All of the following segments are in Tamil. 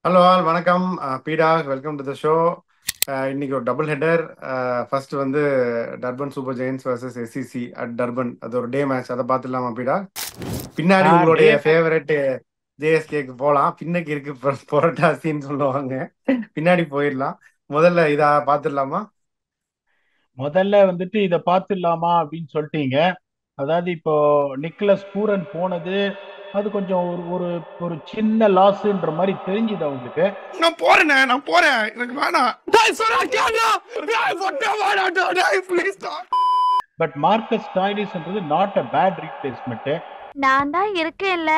ஹலோ ஆல் வணக்கம். பீடா, வெல்கம் டு த ஷோ. இன்னைக்கு ஒரு டபுள் ஹெட்டர். ஃபர்ஸ்ட் வந்து Durban Super Giants versus SCC at Durban. அது ஒரு டே மேட்ச். அதை பார்த்துடலாமா பீடா? பின்னாடி டே உங்களுடைய மேட்ச். ஃபேவரட் ஜேஎஸ்கேக்கு போகலாம். பின்னுக்கு இருக்கு பொரட்டாசின்னு சொல்லுவாங்க. பின்னாடி போயிடலாம். முதல்ல இதை பார்த்துடலாமா? முதல்ல இதை பார்த்துடலாமா அப்படின்னு சொல்லிட்டீங்க. அதாவது இப்போ நிக்கலஸ் பூரன் போனது அது கொஞ்சம் ஒரு ஒரு ஒரு சின்ன லாஸ்ன்ற மாதிரி தெரிஞ்சுது அவங்களுக்கு. நான் போறேனே, நான் போறேன், எனக்கு வேணாம். ப்ளீஸ். பட் மார்க்கஸ் டாய்னிஸ்ன்றது நாட் அ பேட் ரீப்ளேஸ்மெண்ட். நான் தான் இருக்கேன்ல.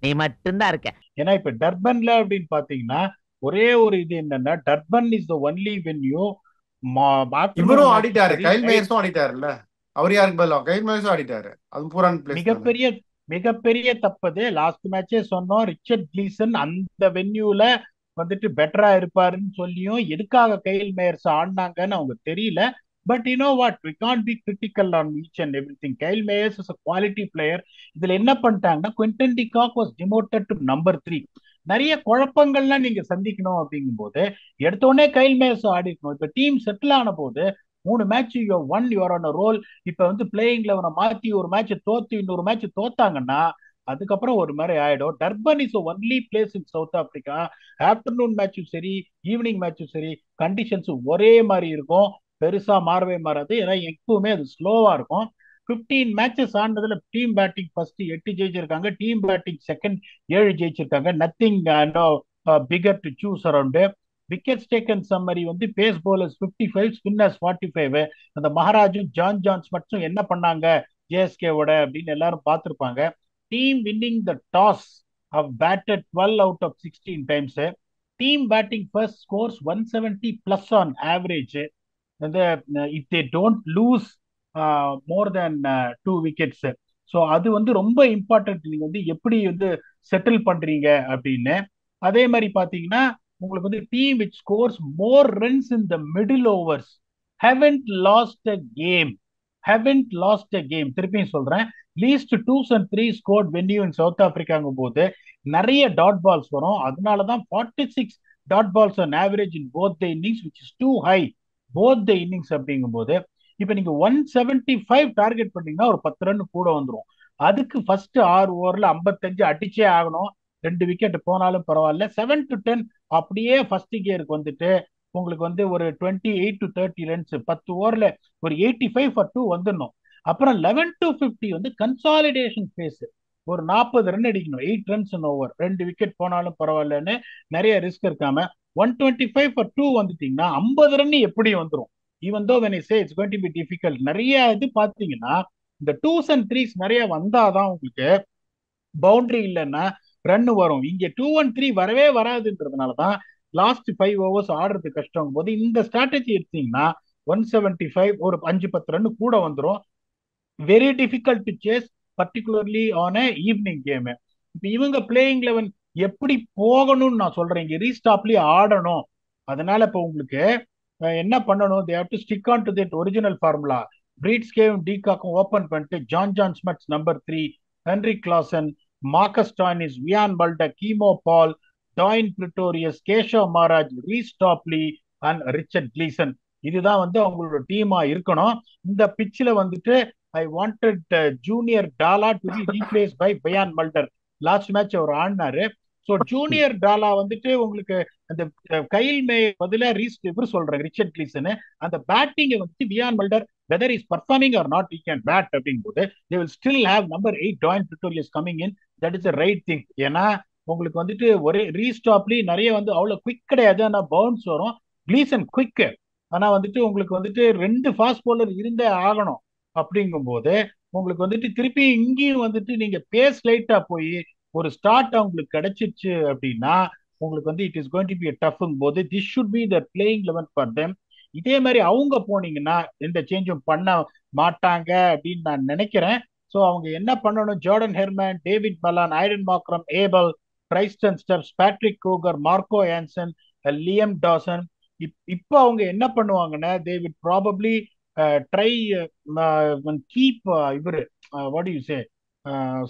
நீ மட்டும்தான் இருக்க. ஏன்னா இப்ப டர்பன்ல அப்படின்னு பாத்தீங்கன்னா ஒரே ஒரு இது என்னன்னா, Durban is the only venue. Afternoon இவரும் மேட்சும் ஆடிட்டாரு, சரி, கைல் நைட். மேயர்ஸும் ஆடிட்டாருல்ல. அவர் யாருக்கு பதிலா கைல் மேயர்ஸும் ஆடிட்டாரு. அது பூரான் பிளேஸ் தானே. மிகப்பெரிய மிகப்பெரிய தப்பது. லாஸ்ட் மேட்சே சொன்னோம், ரிச்சர்ட் கிளீசன் அந்த வென்யூல பெட்டரா இருப்பாருன்னு சொல்லியும் எதுக்காக கைல் மேயர்ஸ் ஆடினாங்கன்னு அவங்க தெரியல. But you know what, we can't be critical on each and every thing. Kyle Mayers is a quality player. இதுல என்ன பண்ணிட்டாங்கன்னா, Quinton de Kock was demoted to number 3. நிறைய குழப்பங்கள்லாம் நீங்க சந்திக்கணும் அப்படிங்கும் போது எடுத்த உடனே கைல் மேயர்ஸ் ஆடி இருக்கணும். இப்ப டீம் செட்டில் ஆன போது 3 மேட்ச் யூஆர் ஆன் ரோல். இப்ப பிளேயிங் லெவனை மாத்தி ஒரு மேட்ச் தோத்து இன்னொரு மேட்ச் தோத்தாங்கன்னா அதுக்கப்புறம் ஒரு மாதிரி ஆயிடும். Durban is only place in South Africa. Afternoon மேட்சும் சரி, ஈவினிங் மேட்சும் சரி, கண்டிஷன்ஸ் ஒரே மாதிரி இருக்கும். பெருசா மாறவே மாறாது. ஏன்னா எப்பவுமே அது ஸ்லோவா இருக்கும். 15 மேட்சஸ் ஆனதுல டீம் பேட்டிங் ஃபர்ஸ்ட் 8 ஜெயிச்சிருக்காங்க, டீம் பேட்டிங் செகண்ட் 7 ஜெயிச்சிருக்காங்க. Nothing bigger to choose around. Wickets taken summary pace bowlers 55, spinners 45. அந்த மகாராஜும் ஜான் ஜான்ஸ் மட்டும் என்ன பண்ணாங்க ஜேஎஸ்கேவோட அப்படின்னு எல்லாரும் பார்த்திருப்பாங்க. Team winning the toss have batted 12 out of 16 times. Team batting first scores 170 plus on average. And if they don't lose more than 2 wickets. So அது ரொம்ப இம்பார்ட்டன்ட். நீங்க எப்படி செட்டில் பண்றீங்க அப்படின்னு. அதே மாதிரி பாத்தீங்கன்னா உங்களுக்கு team which scores more runs in the middle overs haven't lost a game. Haven't lost a game. திருப்பியும் சொல்றேன், least 2s and 3s scored venue in South ஆப்பிரிக்காங்கும் போது நிறைய டாட் பால்ஸ் வரும். அதனாலதான் 46 dot balls on average in both the innings, which is too high both the innings அப்படிங்கும் போது இப்ப நீங்க 175 டார்கெட் பண்ணீங்கன்னா ஒரு 10 ரன் கூட வந்துடும். அதுக்கு ஃபர்ஸ்ட் 6 ஓவர்ல 55 அடிச்சே ஆகணும். 2 விக்கெட் போனாலும் பரவாயில்ல. 7 to 10 அப்படியே ஃபர்ஸ்ட் கியருக்கு உங்களுக்கு ஒரு 28 to 30 ரன்ஸ் 10 ஓவர்ல ஒரு 85 for 2 வந்துடணும். அப்புறம் 11 to 50 கன்சாலிடேஷன் பேஸ். ஒரு 40 ரன் அடிக்கணும், 8 ரன்ஸ் ஓவர். 2 விக்கெட் போனாலும் பரவாயில்லன்னு நிறைய ரிஸ்க் இருக்காம 125 for 2 வந்துட்டீங்கன்னா 50 ரன் எப்படி வந்துடும். Even though when I say it's going to be difficult. நிறைய இது பாத்தீங்கன்னா இந்த 2s and 3s நிறைய வந்தாதான் உங்களுக்கு பவுண்டரி இல்லைன்னா ரன் வரும். இங்க 2 and 3 வரவே வராதுன்றதுனாலதான் லாஸ்ட் 5 ஓவர்ஸ் ஆடுறது கஷ்டம் போது இந்த ஸ்ட்ராட்டஜி எடுத்தீங்கன்னா 175 ஒரு 5-10 ரன் கூட வந்துடும். Very difficult to chase, particularly on a evening game. இப்ப இவங்க பிளேயிங் லெவன் எப்படி போகணும்னு நான் சொல்றேன். இங்க ரீஸ்டாப்லயே ஆடணும். அதனால இப்ப உங்களுக்கு என்ன பண்ணணும், they have to stick on to that original formula. பிரீட்ஸ் கேவும் டீகாக்கும் ஓபன் பண்ணிட்டு Jon Jon Smith number 3, Heinrich Klaasen, Marcus Stoinis, Wiaan பல்ட, Keemo Paul, Dwaine Pretorius, Keshav Maharaj, Reece Topley and Richard Gleeson. இதுதான் அவங்களோட டீமா இருக்கணும். இந்த பிச்சில் I wanted Junior Dala to be replaced by Wiaan Mulder. Last match அவர் ஆடினாரு. ஸோ ஜூனியர் டாலா உங்களுக்கு அந்த கைல் மே பதிலா இவர் சொல்றாங்க ரிச்சர்ட் கிளீசன். அந்த batting Wiaan Mulder whether is performing or not, he can bat அப்படிங்கும் போது they will still have number 8 Dwaine Pretorius coming in. that is the right thing. ஏன்னா உங்களுக்கு ஒரே ரீஸ்டாப்லி நிறைய அவ்வளவு குவிக் கிடையாது. ஆனா பவுன்ஸ் வரும். Gleeson quick. ஆனா உங்களுக்கு 2 ஃபாஸ்ட் பவுலர் இருந்தே ஆகணும். அப்படிங்கும் போது உங்களுக்கு திருப்பி இங்கேயும் நீங்க பேஸ் லைட்டா போய் ஒரு ஸ்டார்ட் அவங்களுக்கு கிடைச்சிருச்சு அப்படின்னா உங்களுக்கு it is going to be டஃப்ங்கும் போது this should be the playing eleven for them. இதே மாதிரி அவங்க போனீங்கன்னா எந்த சேஞ்சும் பண்ண மாட்டாங்க அப்படின்னு நான் நினைக்கிறேன். ஸோ அவங்க என்ன பண்ணணும், Jordan Hermann, David Malan, Aiden Markram, Abell, Tristan Stubbs, Patrick Kruger, Marco Jansen, Liam Dawson. இப்போ அவங்க என்ன பண்ணுவாங்கன்னா they will probably try keep இவரு what you say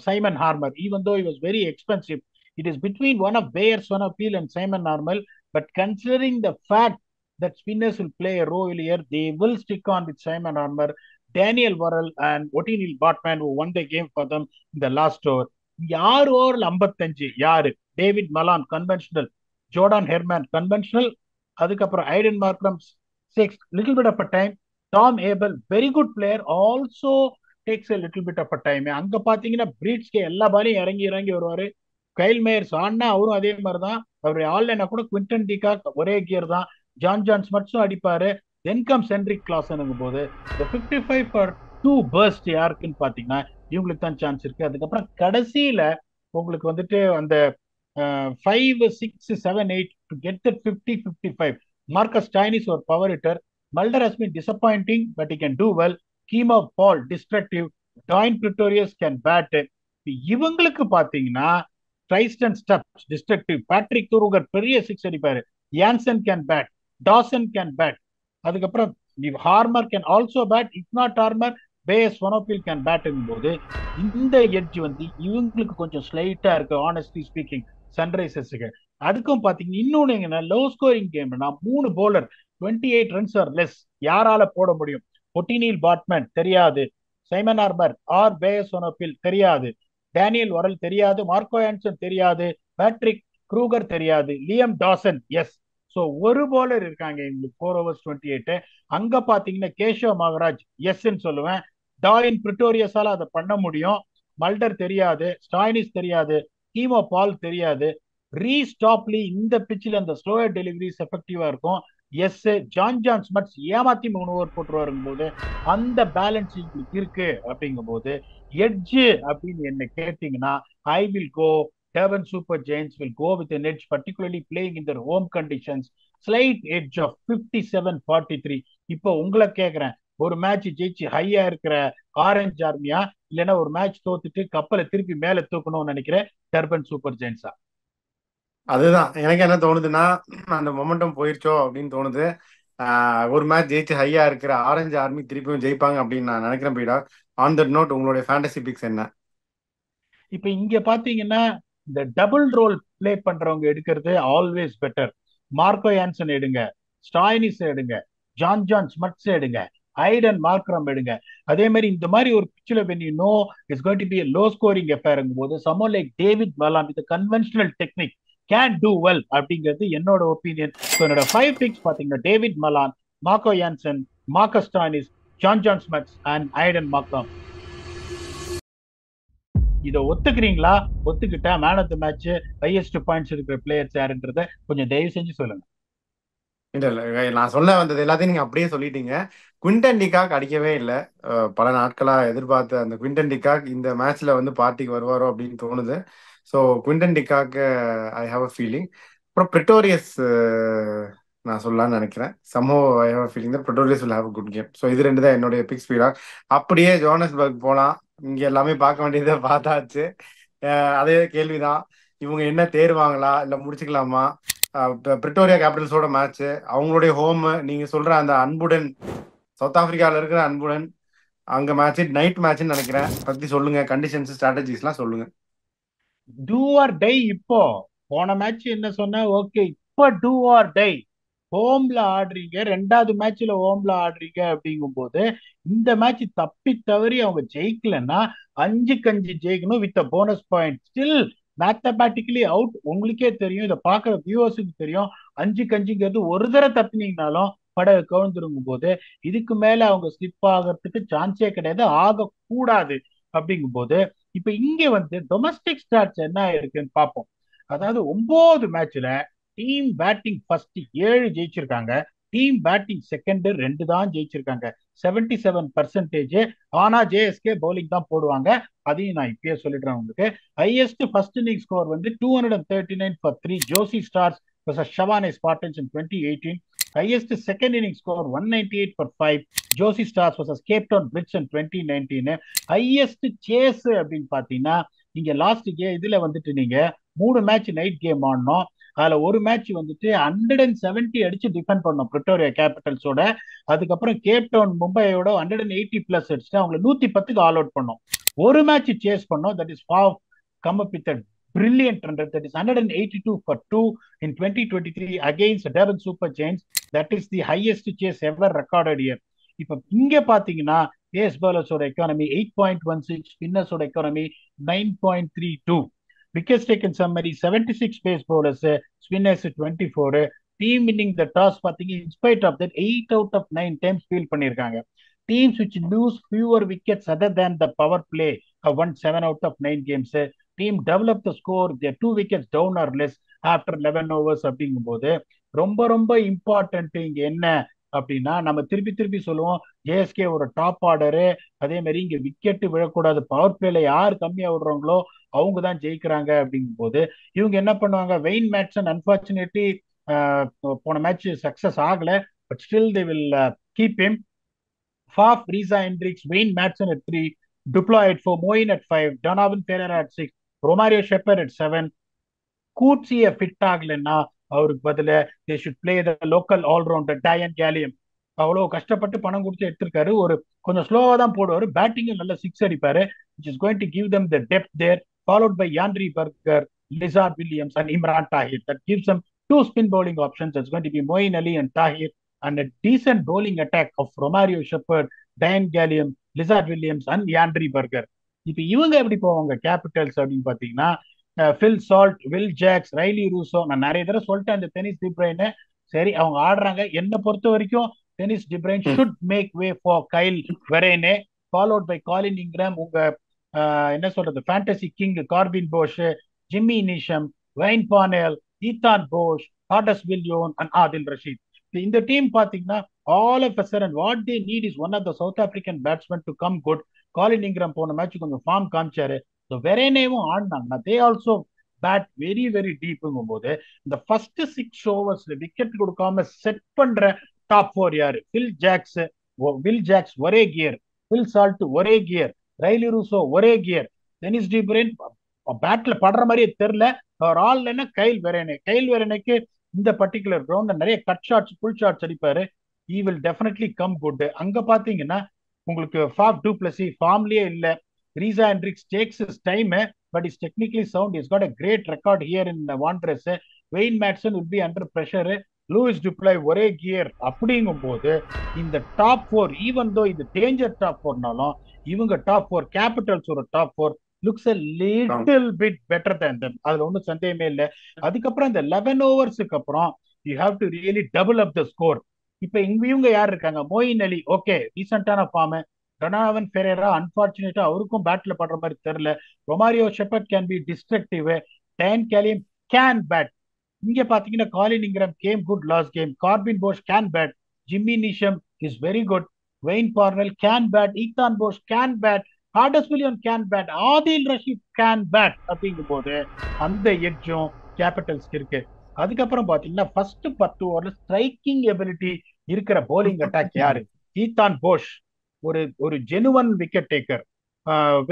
Simon Harmer. Even though he was very expensive, It is between one of Bayer Sonapil and Simon Normal, but considering the fact that spinners will play a role here, they will stick on with Simon Normal, Daniel Worrell and O'Neil Botman, who won the game for them in the last over. யார் ஓவரில் 55 யாரு? David Malan conventional, Jordan Hermann conventional, அதுக்கப்புறம் Aiden Markram 6, little bit of a time. Tom Abell very good player, also takes a little bit of a time. அங்க பாத்தீங்கன்னா பிரீட்ஸ்கே எல்லா பாலையும் இறங்கி இறங்கி வருவாரு. கைல் மேயர்ஸ் ஆனா அவரும் அதே மாதிரி தான். அவருடைய ஆன்லைனா கூட குவிண்டன் டிகாக் ஒரே கியர் தான். ஜான் ஸ்மட்ஸும் அடிப்பாரு. தென் கம்ஸ் ஹென்ரிக் கிளாசனுங்கும் போது இந்த 55 ஃபார் 2 பர்ஸ்ட் யாருக்குன்னு பாத்தீங்கன்னா இவங்களுக்கு தான் சான்ஸ் இருக்கு. அதுக்கப்புறம் கடைசியில உங்களுக்கு வந்துட்டு அந்த 5, 6, 7, 8 to get that 50-55. Marcus Stoinis ஒரு power hitter. Mulder has been disappointing, but he can do well. Kimo Paul, destructive. Dwayne Pretorius can bat. இவங்களுக்கு பாத்தீங்கன்னா Tristan Stubbs destructive. Patrick Kruger பெரிய 6 அடிப்பாரு. Jansen can bat, Dawson can bat. அதுக்கப்புறம் Harmer can also bat. If not Harmer, பேஸ் ஒனோபில் கேன் பேட் போது இந்த எட்ஜ் வந்து இவங்களுக்கு கொஞ்சம் ஸ்லைட்டா இருக்கு, ஆனஸ்ட்லி ஸ்பீக்கிங், சன்ரைசர்ஸுக்கு. அதுக்கும் பாத்தீங்கன்னா இன்னொன்னு எங்கன்னா லோ ஸ்கோரிங் கேம்னா 3 bowler 28 ரன்ஸ் ஆர் லெஸ் யாரால போட முடியும்? ஒட்டினில் பாட்மேன் தெரியாது, சைமன் ஆர்பர் ஆர் பேஸ் ஒனோபில் தெரியாது, டேனியல் வரல் தெரியாது, மார்க்கோ ஆன்சன் தெரியாது, பேட்ரிக் க்ரூகர் தெரியாது, லியம் டாசன் எஸ். ஸோ ஒரு bowler இருக்காங்க எங்களுக்கு 4 overs 28. அங்க பாத்தீங்கன்னா கேஷவ் மகராஜ் எஸ்ன்னு சொல்லுவேன். டாயின் பிரிட்டோரியஸால அதை பண்ண முடியும். மல்டர் தெரியாது, ஸ்டாய்னிஸ் தெரியாது, கீமோ பால் தெரியாது. ரீஸ்டாப்லி இந்த பிச்சில் அந்த ஸ்லோயர் டெலிவரிஸ் எஃபெக்டிவா இருக்கும். எஸ், ஜான் ஸ்மட்ஸ் ஏமாத்தி 3 ஓவர் போட்டுருவாருங்கும் போது அந்த பேலன்ஸ் இருக்கு. அப்படிங்கும் போது எட்ஜ் அப்படின்னு என்ன கேட்டீங்கன்னா I will go Durban Super Giants will go with an edge, particularly playing in their home conditions, slight edge of 57-43. இப்போ உங்களை கேட்கிறேன், ஒரு மேட்ச் ஜெயிச்சு ஹையா இருக்கிற ஆரஞ்ச் ஆர்மியா, இல்லைன்னா ஒரு மேட்ச் தோத்துட்டு கப்பலை திருப்பி மேல தூக்கணும்னு நினைக்கிறேன் டர்பன் சூப்பர் ஜெயின்ஸா? அதுதான் எனக்கு என்ன தோணுதுன்னா, அந்த மொமெண்டம் போயிருச்சோ அப்படின்னு தோணுது. ஒரு மேட்ச் ஜெயிச்சு ஹையா இருக்கிற ஆரஞ்சு ஆர்மி திருப்பியும் ஜெயிப்பாங்க அப்படின்னு நான் நினைக்கிறேன். பீடா, ஆன் தட் நோட் உங்களுடைய ஃபேண்டசி பிக்ஸ் என்ன? இப்ப இங்க பாத்தீங்கன்னா இந்த டபுள் ரோல் பிளே பண்றவங்க எடுக்கிறது ஆல்வேஸ் பெட்டர். மார்க்கோ யான்சன் எடுங்க, ஸ்டாய்னிஸ் எடுங்க, ஜான் ஸ்மட்ஸ் எடுங்க, ஐடன் மார்க்ரம் எடுங்க. அதே மாதிரி இந்த மாதிரி ஒரு பிச்சில் when you know it's going to be a low scoring affair போது someone like David Malan with a conventional technique can do well அப்படிங்கிறது என்னோட ஒப்பீனியன். என்னோட 5 picks பாத்தீங்கன்னா David Malan, Marco Jansen, Marcus Stoinis, Jon Smuts and Aiden Markram. இதை ஒத்துக்கிறீங்களா? ஒத்துக்கிட்டா man of the match, highest points இருக்கிற பிளேயர்ஸ் யாருன்றத கொஞ்சம் தயவு செஞ்சு சொல்லுங்க. இல்ல நான் சொல்ல வந்தது எல்லாத்தையும் நீங்க அப்படியே சொல்லிட்டீங்க. குவிண்டன் டிகாக் அடிக்கவே இல்லை. பல நாட்களா எதிர்பார்த்த அந்த குவிண்டன் டிகாக் இந்த மேட்ச்ல வந்து பார்ட்டிக்கு வருவாரோ அப்படின்னு தோணுது. So Quinton de Kock I have a feeling. அப்புறம் பிரிட்டோரியஸ் நான் சொல்லலாம்னு நினைக்கிறேன். சமோ I have a feeling that Pretorius will have a good game. So இது 2 தான் என்னுடைய பிக்ஸ். பீடா, அப்படியே ஜோனஸ்பர்க் போலாம். இங்க எல்லாமே பார்க்க வேண்டியதை பார்த்தாச்சு. அதே கேள்விதான், இவங்க என்ன தேர்வாங்களா இல்ல முடிச்சுக்கலாமா? பிரிட்டோரியா கேபிட்டல்ஸோட மேட்ச், அவங்களுடைய ஹோம். நீங்க சொல்ற அந்த அன்புடன், சவுத் ஆப்பிரிக்கால இருக்கிற அன்புடன் அங்க மேட்ச் நைட் மேட்ச்னு நினைக்கிறேன். பத்தி சொல்லுங்க, கண்டிஷன்ஸ் ஸ்ட்ராட்டஜிஸ்லாம் சொல்லுங்க. Do or die. இப்போ போன மேட்ச் என்ன சொன்ன? ஓகே, இப்போ டூ ஆர் டை. ஹோம்ல ஆடுறீங்க, 2வது மேட்ச்ல ஹோம்ல ஆடுறீங்க அப்படிங்கும் போது இந்த மேட்ச் தப்பி தவறி அவங்க ஜெயிக்கலன்னா 5-5 ஜெயிக்கணும் with bonus point. Still mathematically out. உங்களுக்கே தெரியும், இதை பாக்குற வியூவர்ஸுக்கு தெரியும். 5-5ங்கிறது ஒரு தடவை தப்பினீங்கனாலும் படகு கவுந்துருங்கும் போது இதுக்கு மேல அவங்க ஸ்லிப் ஆகிறதுக்கு சான்ஸே கிடையாது, ஆகக்கூடாது. அப்படிங்கும் போது இப்ப இங்க வந்து டொமஸ்டிக் ஸ்டாட்ஸ் என்ன இருக்குன்னு பார்ப்போம். அதாவது 9 மேட்ச்ல டீம் பேட்டிங் ஃபர்ஸ்ட் 7 ஜெயிச்சிருக்காங்க, டீம் பேட்டிங் செகண்ட் 2 தான் ஜெயிச்சிருக்காங்க. 77%. ஆனா ஜேஎஸ்கே பவுலிங் தான் போடுவாங்க, அதையும் நான் இப்பயே சொல்லிடுறேன் உங்களுக்கு. ஹையஸ்ட் ஃபர்ஸ்ட் இன்னிங் ஸ்கோர் வந்து 239 for 3 Jozi Stars versus Tshwane Spartans in 2018. Highest second inning score 198 for 5 Jozi Stars versus Cape Town Blitz in 2019. Highest chase அப்படின்னு பாத்தீங்கன்னா நீங்க லாஸ்ட் இதுல வந்துட்டு நீங்க 3 மேட்ச் நைட் கேம் ஆடணும். அதுல ஒரு மேட்ச் வந்துட்டு 170 அடிச்சு டிஃபெண்ட் பண்ணோம் பிரிட்டோரியா கேபிட்டல்ஸோட. அதுக்கப்புறம் கேப் டவுன் மும்பையோட 180+ அடிச்சுட்டு அவங்களை 110க்கு ஆல் அவுட் பண்ணோம். ஒரு மேட்ச் சேஸ் பண்ணோம், that is come up with brilliant run rate. That is 182 for 2 in 2023 against Durban Super Giants. That is the highest chase ever recorded here. இப்ப இங்க பாத்தீங்கன்னா பேஸ் பாலர்ஸோட எக்கானமி 8.16, ஸ்பின்னர்ஸோட economy 9.32. Wickets taken summary 76 pace bowlers, spinners 24. Team winning the toss பாத்தீங்க in spite of that 8 out of 9 times feel பண்ணிருக்காங்க. Teams which lose fewer wickets other than the power play have won 7 out of 9 games. Team develop the score, they're 2 wickets down or less after 11 overs அப்படிங்கும் போது ரொம்ப ரொம்ப இம்பார்ட்டன்ட் இங்க என்ன அப்படின்னா, நம்ம திருப்பி திருப்பி சொல்லுவோம் ஜேஎஸ்கே ஒரு டாப் ஆர்டரு, அதே மாதிரி இங்க விக்கெட் விழக்கூடாது, பவர் பிளேல யார் கம்மியா விடுறாங்களோ அவங்க தான் ஜெயிக்கிறாங்க அப்படிங்கும் போது இவங்க என்ன பண்ணுவாங்க, வெயின் மேட்சன் அன்பார்ச்சுனேட்லி போன மேட்ச் சக்சஸ் ஆகல, but still they will keep him. Faf, Risa Hendricks, Wayne Madsen at 3, Duplo at 4, Moeen at 5, Donovan Ferreira at 6, Romario Shepherd at 7. கூட்சியை ஃபிட் ஆகலைன்னா அவருக்கு பதில they should play the local allrounder Dayyan Galiem. அவ்வளோ கஷ்டப்பட்டு பணம் கொடுத்து எடுத்திருக்காரு. ஒரு கொஞ்சம் ஸ்லோவா தான் போடுவாரு, பேட்டிங்கும் நல்ல சிக்ஸ் அடிப்பாரு, which is going to give them the depth there, followed by Yandri Berger, Lizard Williams and Imran Tahir. That gives them two spin bowling options. That's going to be Moeen Ali and Tahir, and a decent bowling attack of Romario Shepherd, Diane Gallium, Lizard Williams and Yandri Berger. இப்போ இவங்க எப்படி போவாங்க கேபிட்டல்ஸ் அப்படின்னு பாத்தீங்கன்னா, Phil Salt, Will Jacks, Rilee Rossouw. நான் நிறைய தடவை சொல்லிட்டேன் இந்த டெனிஸ் டிப்ரைன், சரி அவங்க ஆடுறாங்க. என்னை பொறுத்த வரைக்கும் Theunis de Bruyn should make way for Kyle Verreynne, followed by Colin Ingram, உங்க என்ன சொல்றது fantasy king Corbin Bosch, Jimmy Neesham, Wayne Parnell, Eathan Bosch, Hardus Viljoen and Adil Rashid. இந்த டீம் பாத்தீங்கன்னா all of a sudden what they need is one of the South African batsmen to come good. காலின் இங்கிராம் போன மேட்ச் கொஞ்சம் ஃபார்ம் காமிச்சாரு, ஸோ வெரேனேவும் ஆடினாங்கன்னா they also bat very very டீப்புங்கும் போது இந்த ஃபர்ஸ்ட் 6 ஓவர்ஸ்ல விக்கெட் கொடுக்காம செட் பண்ற டாப் 4 யாரு? வில் ஜாக்ஸ் ஒரே கியர், ஃபில் சால்ட் ஒரே கியர், ரைலி ரூசோ ஒரே கியர், டெனிஸ் டிப்ரைன் பேட்ல படுற மாதிரியே தெரியல. அவர் ஆள்லன்னா கைல் வெரேனேக்கு இந்த பர்டிகுலர் கிரவுண்ட்ல நிறைய கட் ஷாட்ஸ், ஃபுல் ஷாட்ஸ் அடிப்பாரு. he will definitely come good. அங்க பாத்தீங்கன்னா உங்களுக்கு ஃபாஃப் டு பிளஸி ஃபார்ம்லயே இல்ல. ரீசா Hendricks takes his time, but is technically sound. He's got a great record here in Wanderers. Wayne Madsen will be under pressure. Leus du Plooy ஒரே கியர் அப்படிங்கும் போது இந்த டாப் 4, ஈவன் தோ இது டேஞ்சர் டாப் 4நாலும் இவங்க டாப் 4 கேபிட்டல்ஸ் ஒரு top 4 looks a little bit better than them. அதுல ஒன்றும் சந்தேகமே இல்லை. அதுக்கப்புறம் இந்த 11 ஓவர்ஸுக்கு அப்புறம் you have to really double up the score. இப்ப இவங்க யார் இருக்காங்க? மோயின் அலி ஓகே ரீசெண்டான ஃபார்ம், டொனாவன் ஃபெரேரா அன்பார்ச்சுனேட்டா அவருக்கும் பேட்ல படுற மாதிரி தெரியல, Romario Shepherd can be destructive, Dayyan Galiem can bat. இங்க பாத்தீங்கன்னா Colin Ingram came good last game, Corbin Bosch can bat, Jimmy Neesham is very good, Wayne Parnell can bat, Eathan Bosch can bat, Hardus Viljoen can bat, Adil Rashid can bat அப்படிங்கும் போது அந்த எட்ஜும் கேபிட்டல்ஸ்க்கு இருக்கு. அதுக்கப்புறம் பாத்தீங்கன்னா ஃபர்ஸ்ட் 10 ஓவர்ல ஸ்ட்ரைக்கிங் எபிலிட்டி இருக்கிற போலிங் அட்டாக் யாரு? ஈதான் போஷ் ஒரு genuine wicket taker,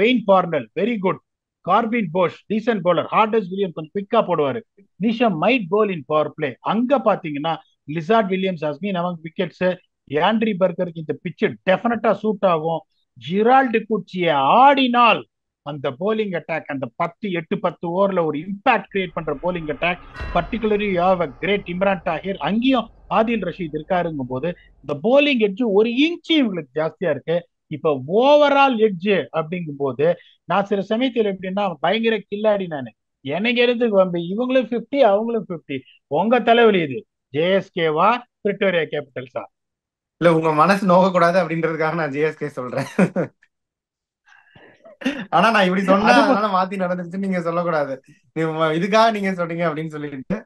Wayne Parnell very good, Corbin Bosch decent bowler, Hardus Viljoen கொஞ்சம் குவிக்கா போடுவாரு, Neesham might bowl in powerplay. அங்க பாத்தீங்கன்னா Lizaad Williams has been among wickets. Nandre பர்கருக்கு இந்த பிச்சு டெஃபினட்டா சூட் ஆகும். ஜிரால்டு குச்சியை ஆடினால் அந்த போலிங் அட்டாக், அந்த 8-10 ஓவர்ல ஒரு இம்பாக்ட் கிரியேட் பண்ற polling attack, particularly you have a great Imran Tahir, அங்கேயும் ஆதில் ரஷீத் இருக்காருங்கும் போது இந்த போலிங் எட்ஜ் ஒரு இன்ச்சு இவங்களுக்கு ஜாஸ்தியா இருக்கு. இப்ப ஓவரால் எட்ஜ் அப்படிங்கும் போது நான் சில சமயத்தில் எப்படின்னா பயங்கர கில்லாடி நானு, எனக்கு எடுத்துக்கு வந்து இவங்களும் 50 அவங்களும் 50, உங்க தலைவலி இது ஜேஎஸ்கேவா பிரிட்டோரியா கேபிட்டல்ஸா? இல்ல உங்க மனசு நோக கூடாது அப்படின்றதுக்காக நான் ஜேஎஸ்கே சொல்றேன். ஆனா நான் இப்படி சொன்னா அதனால மாத்தி நடந்துருச்சுன்னு நீங்க சொல்லக்கூடாது, இதுக்காக நீங்க சொல்றீங்க அப்படின்னு சொல்லிட்டு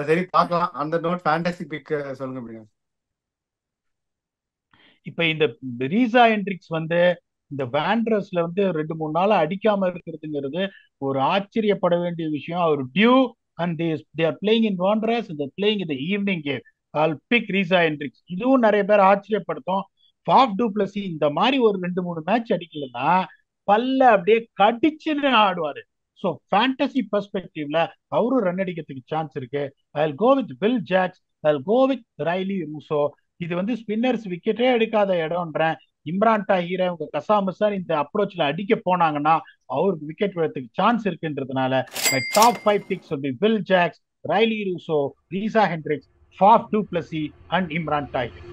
சரி பார்க்கலாம். அந்த நோட் ஃபேண்டசி பிக் சொல்லுங்க அப்படிங்க. இப்ப இந்த ரீசா ஹெண்ட்ரிக்ஸ் இந்த வாண்டரர்ஸ்ல 2-3 நாளா அடிக்காம இருக்கிறதுங்கிறது ஒரு ஆச்சரியப்பட வேண்டிய விஷயம். அவர் dew and they are playing in Wanderers, they playing in the evening game. All pick Reeza Hendricks. இதுவும் நிறைய பேர் ஆச்சரியப்படுத்தும். ஃபாஃப் டு பிளஸி இந்த மாதிரி ஒரு 2-3 மேட்ச் அடிக்கலன்னா பல்ல அப்படியே கடிச்சுன்னு ஆடுவாரு. ஸோ ஃபேண்டசி பெர்ஸ்பெக்டிவ்ல அவரும் ரன் அடிக்கிறதுக்கு சான்ஸ் இருக்கு. I go with Will Jacks, I go with Rilee Rossouw. இது ஸ்பின்னர்ஸ் விக்கெட்டே எடுக்காத இடம்ன்றேன். இம்ரான் தாஹிரை அவங்க கசாமசான் இந்த அப்ரோச்ல அடிக்க போனாங்கன்னா அவருக்கு விக்கெட் விழறதுக்கு சான்ஸ் இருக்குன்றதுனால my top 5 picks will be Will Jacks, Rilee Rossouw, Reeza Hendricks, Faf du Plessis and Imran Tahir.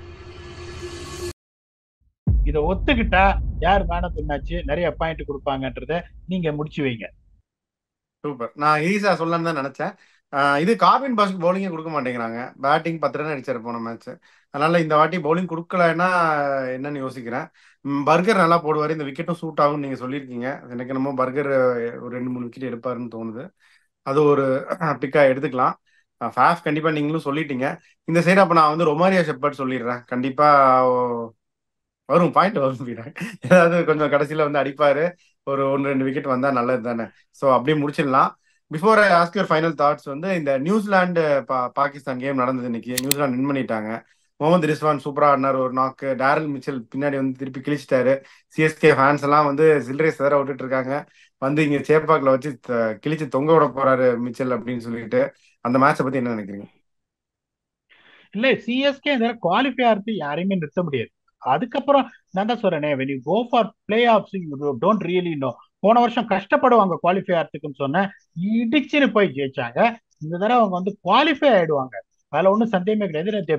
இதை ஒத்துக்கிட்டா யார் மேன் ஆஃப் தி மேட்ச் நிறைய பாயிண்ட் கொடுப்பாங்கன்றத நீங்க முடிச்சு வைங்க. சூப்பர். நான் ஈஸா சொல்லலாம்னு தான் நினைச்சேன். இது கார்வின் பாஸ்க்கு பவுலிங்கே கொடுக்க மாட்டேங்கிறாங்க. பேட்டிங் 10 ரன் அடிச்சாரு போன மேட்ச். அதனால இந்த வாட்டி பவுலிங் கொடுக்கலன்னா என்னன்னு யோசிக்கிறேன். பர்கர் நல்லா போடுவார், இந்த விக்கெட்டும் சூட் ஆகும்னு நீங்க சொல்லியிருக்கீங்க. எனக்கு என்னமோ பர்கர் ஒரு 2-3 விக்கெட் எடுப்பாருன்னு தோணுது. அது ஒரு பிக்கா எடுத்துக்கலாம். ஃபேஃப் கண்டிப்பா நீங்களும் சொல்லிட்டீங்க. இந்த சைடு அப்ப நான் வந்து ரொமாரியா ஷெப்பர்ட் சொல்லிடுறேன். கண்டிப்பா வரும், பாயிண்ட் வரும். ஏதாவது கொஞ்சம் கடைசியில வந்து அடிப்பாரு, ஒரு 1-2 விக்கெட் வந்தா நல்லது தானே. ஸோ அப்படியே முடிச்சிடலாம். Before I ask your final thoughts, வந்து இந்த நியூசிலாந்து பாகிஸ்தான் கேம் நடந்தது இன்னைக்கு. நியூசிலாந்து வின் பண்ணிட்டாங்க. முகமது ரிஸ்வான் சூப்பரா ஆடினார், ஒரு நாக்கு. டேரல் மிச்சல் பின்னாடி வந்து திருப்பி கிழிச்சிட்டாரு. சிஎஸ்கே ஃபேன்ஸ் எல்லாம் வந்து சில்லறை சேர விட்டுட்டு இருக்காங்க. வந்து இங்க சேப்பாக்கில் வச்சு கிழிச்சு தொங்க விட போறாரு மிச்சல் அப்படின்னு சொல்லிட்டு. அந்த மேட்சை பத்தி என்ன நினைக்கிறீங்க? இல்ல, சிஎஸ்கே இந்த குவாலிஃபை ஆகிறது யாரையுமே நிறுத்த முடியாது. அதுக்கப்புறம் நான் தான் சொல்றேனே, when you go for playoffs you don't really know. போன வருஷம் கஷ்டப்படுவாங்க குவாலிஃபை ஆகிறதுக்குன்னு சொன்னேன், இடிச்சுன்னு போய் ஜெயிச்சாங்க. இந்த தடவை அவங்க வந்து குவாலிஃபை ஆயிடுவாங்க, அதுல ஒன்றும் சந்தேகமே கிடையாது.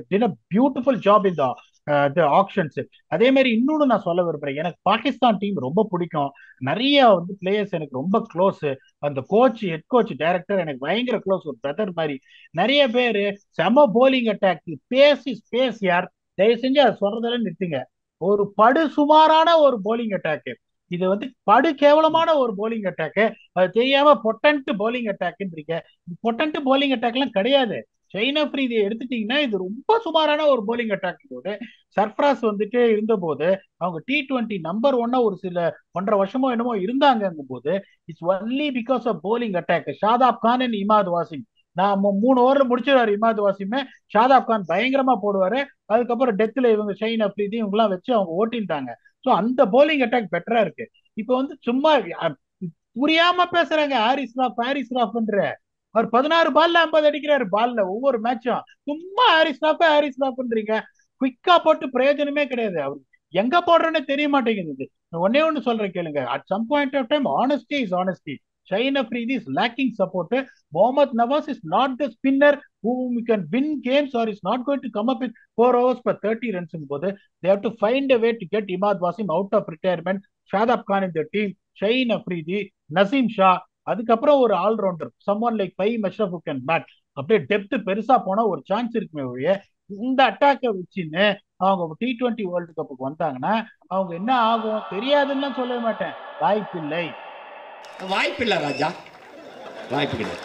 பியூட்டிஃபுல் ஜாப் இந்த ஆப்ஷன்ஸ். அதே மாதிரி இன்னொன்னு நான் சொல்ல விரும்புறேன், எனக்கு பாகிஸ்தான் டீம் ரொம்ப பிடிக்கும். நிறைய வந்து பிளேயர்ஸ் எனக்கு ரொம்ப க்ளோஸ். அந்த கோச், ஹெட் கோச், டைரக்டர் எனக்கு பயங்கர க்ளோஸ், ஒரு பிரதர் மாதிரி. நிறைய பேரு செம போலிங் அட்டாக், ஸ்பேஸ் யார், தயவு செஞ்சு அதை சொல்றதெல்லாம் நிறுத்துங்க. ஒரு படு சுமாரான ஒரு போலிங் அட்டாக், இது வந்து படு கேவலமான ஒரு போலிங் அட்டாக். அது தெரியாம பொட்டன்ட் போலிங் அட்டாக்ன்றீங்க. பொட்டன்ட் போலிங் அட்டாக் எல்லாம் கிடையாது. சைனா ஃப்ரீ எடுத்துட்டீங்கன்னா இது ரொம்ப சுமாரான ஒரு போலிங் அட்டாக். போது சர்ஃப்ராஸ் வந்துட்டு இருந்த போது அவங்க T20 நம்பர் 1 ஒரு சில 1.5 வருஷமோ என்னமோ இருந்தாங்கும் போது it's only because of bowling attack. Shadab Khan and Imad Wasim, நான் 3 ஓவர்ல முடிச்சிருவாரு இமாத் வாசிமே. ஷாதாப் கான் பயங்கரமா போடுவாரு. அதுக்கப்புறம் டெத்ல இவங்க ஷைன் அப்ரீதி இவங்க எல்லாம் வச்சு அவங்க ஓட்டிட்டாங்க. ஸோ அந்த போலிங் அட்டாக் பெட்டரா இருக்கு. இப்போ வந்து சும்மா புரியாம பேசுறாங்க. ஹாரிஸ் ராஃப்ன்ற அவர் 16 பால்ல 50 அடிக்கிறாரு பால்ல ஒவ்வொரு மேட்சும். சும்மா ஹாரிஸ் ராஃப்ன்றீங்க. குவிக்கா போட்டு பிரயோஜனமே கிடையாது. அவர் எங்க போடுறேன்னு தெரிய மாட்டேங்குது. ஒன்னே ஒண்ணு சொல்றேன் கேளுங்க, at some point of time honesty is honesty. Shaheen Afridi is lacking support. Mohammad Nawaz is not the spinner whom you can win games, or is not going to come up with 4 overs for 30 runs. They have to find a way to get Imad Wasim out of retirement. Shadab Khan in the team, Shaheen Afridi, Naseem Shah, அதுக்கப்புறம் ஒரு allrounder someone like by Mashrafe who can bat. அப்படியே டெப்த் பெருசா போனா ஒரு சான்ஸ் இருக்குமே ஒழிய இந்த அட்டாக்கை வச்சுன்னு அவங்க T20 வேர்ல்டு கப்புக்கு வந்தாங்கன்னா அவங்க என்ன ஆகும் தெரியாதுன்னு சொல்ல மாட்டேன். வாய்ப்பில்லை ராஜா, வாய்ப்பு கிடையாது.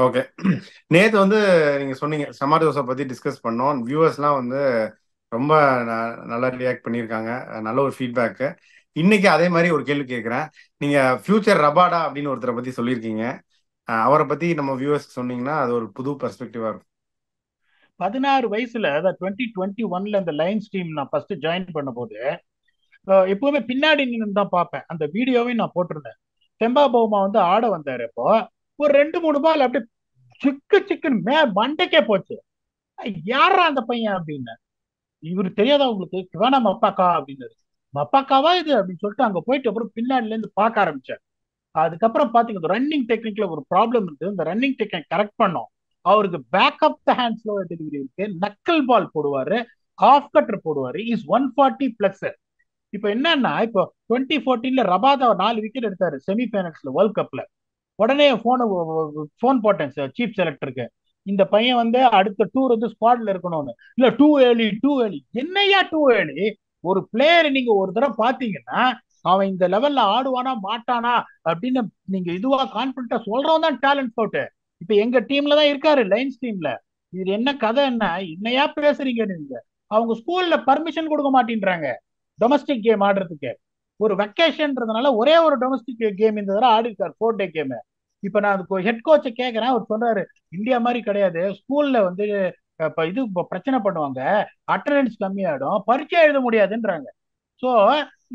ஓகே, நேத்து வந்து நீங்க சொன்னீங்க சமார் ஜோசப் பத்தி டிஸ்கஸ் பண்ணோம். வியூவர்ஸ்லாம் வந்து ரொம்ப நல்லா ரியாக்ட் பண்ணியிருக்காங்க, நல்ல ஒரு ஃபீட்பேக்கு. இன்னைக்கு அதே மாதிரி ஒரு கேள்வி கேட்குறேன். நீங்க ஃபியூச்சர் ரபாடா அப்படின்னு ஒருத்தரை பத்தி சொல்லியிருக்கீங்க. அவரை பத்தி நம்ம வியூவர்ஸ்க்கு சொன்னீங்கன்னா அது ஒரு புது பெர்ஸ்பெக்டிவா இருக்கும். 16 வயசுல, அதாவது 2021 இந்த லைன்ஸ் டீம் நான் ஃபர்ஸ்ட் ஜாயின் பண்ண போது எப்பவுமே பின்னாடி நின்று தான் பார்ப்பேன். அந்த வீடியோவையும் நான் போட்டிருந்தேன். செம்பா பவுமா வந்து ஆட வந்தாரு. இப்போ ஒரு 2-3 பால் அப்படியே சிக்குன்னு மண்டைக்கே போச்சு. யாரா அந்த பையன் அப்படின்னு. இவரு தெரியாதா உங்களுக்கு, வேணாம் மப்பாக்கா அப்படின்னு. மப்பாக்காவா இது அப்படின்னு சொல்லிட்டு அங்க போயிட்டு அப்புறம் பின்னாடில இருந்து பார்க்க ஆரம்பிச்சார். அதுக்கப்புறம் பாத்தீங்கன்னா ரன்னிங் டெக்னிக்ல ஒரு ப்ராப்ளம் இருக்கு. இந்த ரன்னிங் டெக்னிக் கரெக்ட் பண்ணோம். அவருக்கு பேக்கப் த ஹேண்ட் ஸ்லோ டெலிவரி இருக்கு, நக்கல் பால் போடுவாரு, ஆஃப் கட்டர் போடுவாரு, இஸ் 140+. இப்ப என்னன்னா, இப்போ 2014 ரபாதா 4 விக்கெட் எடுத்தாரு செமிஃபைனல்ஸ்ல வேர்ல்ட் கப்ல. உடனே போன் போட்டேன் சீஃப் செலக்டருக்கு, இந்த பையன் வந்து அடுத்த டூர் வந்து ஸ்குவாட்ல இருக்கணும்னு. இல்ல டூ ஏர்லி என்னையா டூ ஏர்லி? ஒரு பிளேயர் நீங்க ஒரு தடவை பாத்தீங்கன்னா அவன் இந்த லெவல்ல ஆடுவானா மாட்டானா அப்படின்னு நீங்க இதுவா கான்பிடண்டா சொல்றவன் தான் டேலண்ட் ஸ்கவுட். இப்ப எங்க டீம்ல தான் இருக்காரு, லைன்ஸ் டீம்ல. இது என்ன கதை, என்னையா பேசுறீங்க நீங்க? அவங்க ஸ்கூல்ல பர்மிஷன் கொடுக்க மாட்டேன்றாங்க டொமஸ்டிக் கேம் ஆடுறதுக்கு. ஒரு வெக்கேஷன்றதுனால ஒரே ஒரு டொமஸ்டிக் கேம் இந்த தடவை ஆடி இருக்காரு, 4 டே கேம். இப்ப நான் அதுக்கு ஹெட் கோச்சை கேட்கறேன், அவர் சொல்றாரு இந்தியா மாதிரி கிடையாது, ஸ்கூல்ல வந்து இது பிரச்சனை பண்ணுவாங்க, அட்டண்டன்ஸ் கம்மியாயிடும், பரீட்சை எழுத முடியாதுன்றாங்க. ஸோ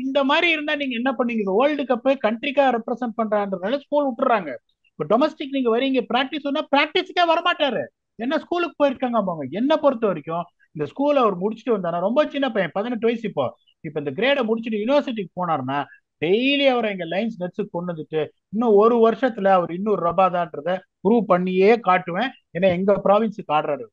இந்த மாதிரி இருந்தா நீங்க என்ன பண்ணீங்க? வேர்ல்டு கப் கண்ட்ரிக்கா ரெப்ரசென்ட் பண்றான்றதுனால ஸ்கூல் விட்டுறாங்க. இப்போ டொமஸ்டிக் நீங்க வரீங்க பிராக்டிஸ் சொன்னா பிராக்டிஸுக்கே வரமாட்டாரு. என்ன ஸ்கூலுக்கு போயிருக்காங்க அவங்க. என்ன பொறுத்த வரைக்கும் இந்த ஸ்கூல் அவர் முடிச்சுட்டு வந்தானா, ரொம்ப சின்ன பையன், 18 வயசு. இப்போ இப்ப இந்த கிரேடை முடிச்சுட்டு யூனிவர்சிட்டிக்கு போனாருன்னா டெய்லி அவரை எங்க லைன்ஸ் நெட்ஸுக்கு கொண்டு வந்துட்டு இன்னும் ஒரு வருஷத்துல அவர் இன்னொரு ரபாதான்றத ப்ரூவ் பண்ணியே காட்டுவேன். ஏன்னா எங்க ப்ராவின்ஸுக்கு ஆடுறாரு.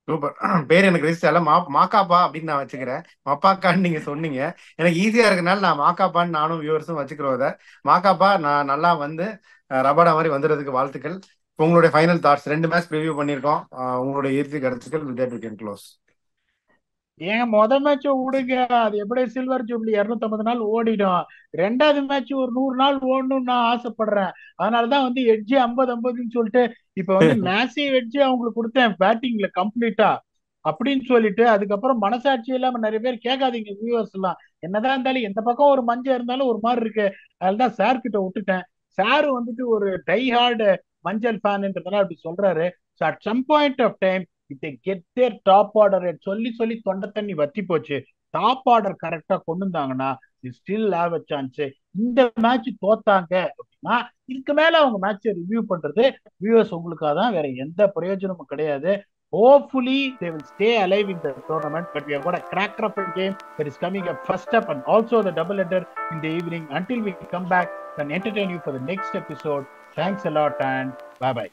சூப்பர். பேர் எனக்கு ரிஜிஸ்டர் இல்ல, மாக்காப்பா அப்படின்னு நான் வச்சுக்கிறேன். மப்பாக்கான்னு நீங்க சொன்னீங்க, எனக்கு ஈஸியா இருக்கனால நான் மாக்காப்பான்னு நானும் வியூவர்ஸும் வச்சுக்கிறோம். அதை மாக்காப்பா நான் நல்லா வந்து ரபாடா மாதிரி வந்துடுறதுக்கு வாழ்த்துக்கள். உங்களுடைய ஃபைனல் தாட்ஸ், 2 மேட்ச் ரிவ்யூ பண்ணியிருக்கோம், உங்களுடைய இறுதி கருத்துக்கள் with that we can close. ஏங்க மேட்ச விடுங்க, அது எப்படி சில்வர் ஜூப்ளி 250 நாள் ஓடிடும். 2வது மேட்ச் ஒரு 100 நாள் ஓடணும்னு நான் ஆசைப்படுறேன். அதனாலதான் வந்து எட்ஜ் 50-50ன்னு சொல்லிட்டு இப்ப வந்து மேசிவ் எட்ஜ் அவங்களுக்கு கொடுத்தேன் பேட்டிங்ல கம்ப்ளீட்டா அப்படின்னு சொல்லிட்டு. அதுக்கப்புறம் மனசாட்சி இல்லாம நிறைய பேர் கேட்காதீங்க வியூவர்ஸ் எல்லாம், என்னதான் இருந்தாலும் எந்த பக்கம் ஒரு மஞ்சள் இருந்தாலும் ஒரு மாதிரி இருக்கு. அதுதான் சார் கிட்ட விட்டுட்டேன். சார் வந்துட்டு ஒரு டை ஹார்டு மஞ்சள் ஃபேன்ன்றதுனால அப்படி சொல்றாரு. So at some point of time it get their top order சொல்லி சொல்லி தொண்டை தண்ணி வத்தி போச்சு. டாப் ஆர்டர் கரெக்டா கொண்டு வந்தாங்கன்னா ஸ்டில் ஹேவ் அ சான்ஸ். இந்த மேட்ச் தோத்தாங்க அப்படின்னா இதுக்கு மேல அவங்க மேட்சை ரிவ்யூ பண்றது வியூவர்ஸ் உங்களுக்காக தான், வேற எந்த பிரயோஜனமும் கிடையாது. Hopefully they will stay alive in the tournament, but we have got a cracker of a game that is coming up first up, and also the double header in the evening. Until we come back and entertain you for the next episode, thanks a lot and bye bye.